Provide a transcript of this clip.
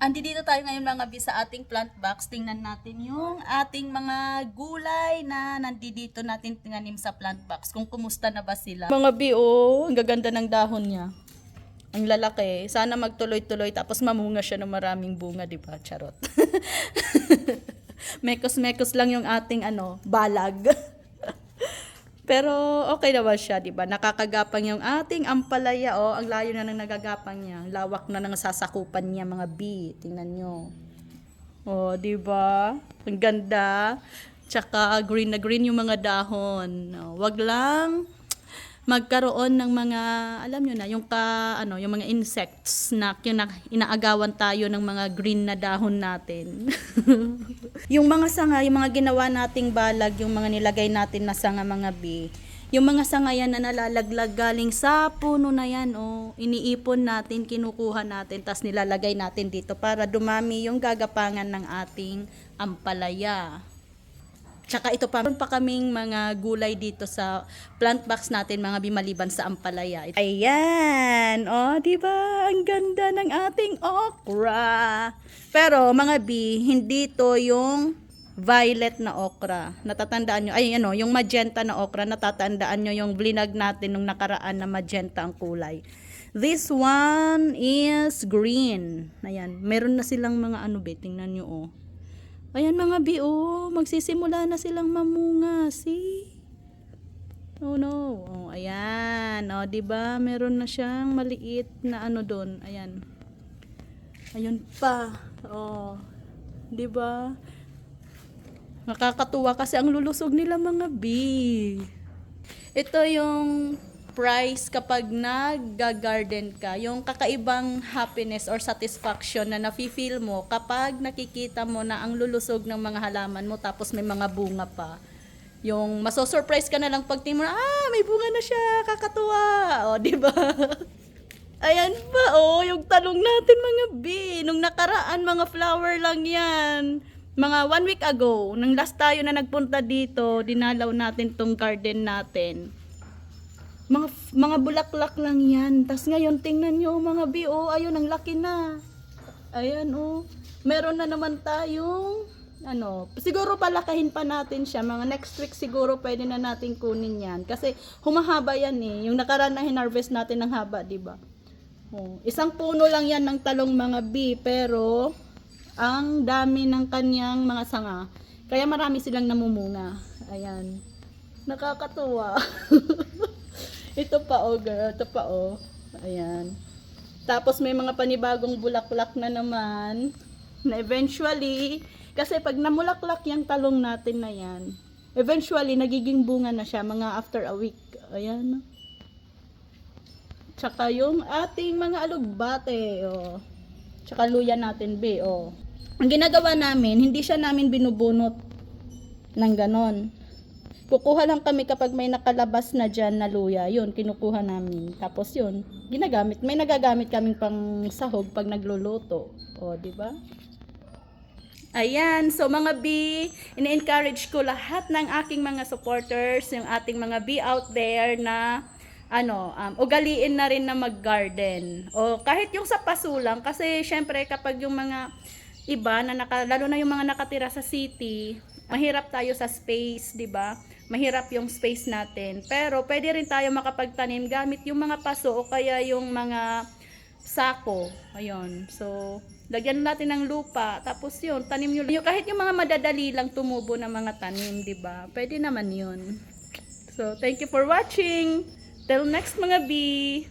Andi dito tayo ngayon mga bi sa ating plant box. Tingnan natin yung ating mga gulay na nandito natin tinanim sa plant box. Kung kumusta na ba sila. Mga bi, oh, ang gaganda ng dahon niya. Ang lalaki. Sana magtuloy-tuloy tapos mamunga siya ng maraming bunga, di ba? Charot. Mekos-mekos lang yung ating balag. Pero okay naman siya, 'di ba? Nakakagapang yung ating ampalaya, oh. Ang layo na ng nagagapang niya. Ang lawak na ng sasakupan niya, mga bee. Tingnan nyo. Oh, 'di ba? Ang ganda. Tsaka green na green yung mga dahon. Oh, wag lang magkaroon ng mga, alam nyo na, yung mga insects na inaagawan tayo ng mga green na dahon natin. Yung mga sanga, yung mga ginawa nating balag, yung mga nilagay natin na sanga, mga bee, yung mga sanga yan na nalalaglag galing sa puno na yan, oh, iniipon natin, kinukuha natin, tas nilalagay natin dito para dumami yung gagapangan ng ating ampalaya. Tsaka ito pa, meron pa kaming mga gulay dito sa plant box natin, mga bimaliban sa ampalaya. Ayan, oh, di ba? Ang ganda ng ating okra. Pero mga bi, hindi to yung violet na okra. Natatandaan nyo, ay ano, yung magenta na okra, natatandaan nyo yung vlinag natin nung nakaraan na magenta ang kulay. This one is green. Ayan, meron na silang mga tingnan nyo, oh. Ayan mga bi, oh, magsisimula na silang mamunga, see? Oh no. Oh, ayan. Oh, 'di ba? Meron na siyang maliit na doon. Ayan. Ayun pa. Oh. 'Di ba? Nakakatuwa kasi ang lulusog nila, mga bi. Ito yung price kapag nag-garden ka, yung kakaibang happiness or satisfaction na nafe-feel mo kapag nakikita mo na ang lulusog ng mga halaman mo tapos may mga bunga pa. Yung maso-surprise ka na lang pag tingin mo na, may bunga na siya, kakatuwa. O, di ba? Ayan pa, oh, yung talong natin, mga bi. Nung nakaraan, mga flower lang yan. Mga 1 week ago, nang last tayo na nagpunta dito, dinalaw natin tong garden natin. Mga bulaklak lang yan. Tas ngayon, tingnan nyo, mga bi, oh, ayun, ang laki na. Ayan, oh. Meron na naman tayong, siguro palakahin pa natin siya. Mga next week siguro pwede na natin kunin yan. Kasi humahaba yan eh. Yung nakaraan na hinarvest natin ng haba, diba? Oh, isang puno lang yan ng talong, mga bi, pero ang dami ng kanyang mga sanga. Kaya marami silang namumunga. Ayan. Nakakatuwa. Ito pa, oh, girl. Ito pa, oh. Ayan. Tapos may mga panibagong bulaklak na naman. Na eventually, kasi pag namulaklak yung talong natin na yan, eventually, nagiging bunga na siya mga after a week. Ayan. Tsaka yung ating mga alugbate, oh. Tsaka luya natin, be, oh. Ang ginagawa namin, hindi siya namin binubunot ng ganon. Kukuha lang kami kapag may nakalabas na dyan na luya. Yun, kinukuha namin. Tapos yun, ginagamit. May nagagamit kaming pang sahog pag nagluluto. O, diba? Ayan. So, mga bee, ina-encourage ko lahat ng aking mga supporters, yung ating mga bee out there na ugaliin na rin na mag-garden. O, kahit yung sa paso lang. Kasi, syempre, kapag yung mga iba, lalo na yung mga nakatira sa city, mahirap tayo sa space, diba? Mahirap yung space natin. Pero pwede rin tayo makapagtanim gamit yung mga paso o kaya yung mga sako. Ayun. So, lagyan natin ng lupa. Tapos yun, tanim nyo. Kahit yung mga madadali lang tumubo ng mga tanim, diba? Pwede naman yun. So, thank you for watching. Till next, mga bee.